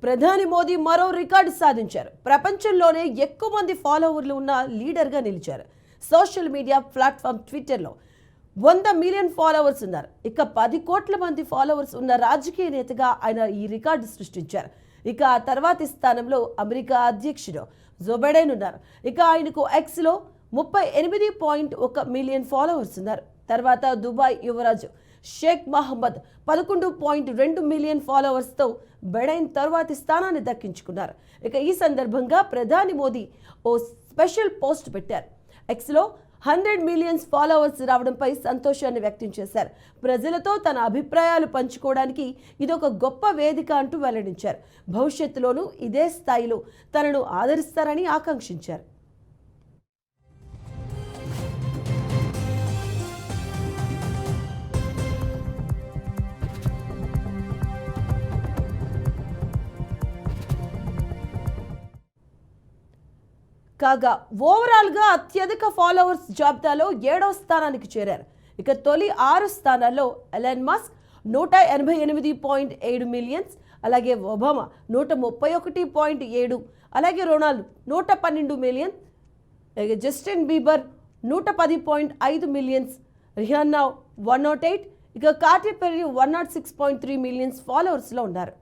ప్రధాని మోదీ మరో రికార్డు సాధించారు. ప్రపంచంలోనే ఎక్కువ మంది ఫాలోవర్లు ఉన్న లీడర్గా నిలిచారు. సోషల్ మీడియా ప్లాట్ఫామ్ ట్విట్టర్లో 100 మిలియన్ ఫాలోవర్స్ ఉన్నారు. ఇక 10 కోట్ల మంది ఫాలోవర్స్ ఉన్న రాజకీయ నేతగా ఆయన ఈ రికార్డు సృష్టించారు. ఇక ఆ తర్వాతి స్థానంలో అమెరికా అధ్యక్షుడు జో బైడెన్ ఉన్నారు. ఇక ఆయనకు ఎక్స్లో 38.1 మిలియన్ ఫాలోవర్స్ ఉన్నారు. తర్వాత దుబాయ్ యువరాజు షేక్ మహమ్మద్ 11.2 మిలియన్ ఫాలోవర్స్తో బైడెన్ తర్వాతి స్థానాన్ని దక్కించుకున్నారు. ఇక ఈ సందర్భంగా ప్రధాని మోదీ ఓ స్పెషల్ పోస్ట్ పెట్టారు. ఎక్స్లో 100 మిలియన్స్ ఫాలోవర్స్ రావడంపై సంతోషాన్ని వ్యక్తం చేశారు. ప్రజలతో తన అభిప్రాయాలు పంచుకోవడానికి ఇదొక గొప్ప వేదిక అంటూ వెల్లడించారు. భవిష్యత్తులోనూ ఇదే స్థాయిలో తనను ఆదరిస్తారని ఆకాంక్షించారు. కాగా ఓవరాల్గా అత్యధిక ఫాలోవర్స్ జాబితాలో 7వ స్థానానికి చేరారు. ఇక తొలి 6 స్థానాల్లో ఎలాన్ మస్క్ 188.7 మిలియన్స్, అలాగే ఒబామా 131.7, అలాగే రొనాల్డ్ 112 మిలియన్, అలాగే జస్టిన్ బీబర్ 110.5 మిలియన్స్, రిహాన్నా 108, ఇక కాటీ పెర్రీ 106.3 మిలియన్స్ ఫాలోవర్స్లో ఉన్నారు.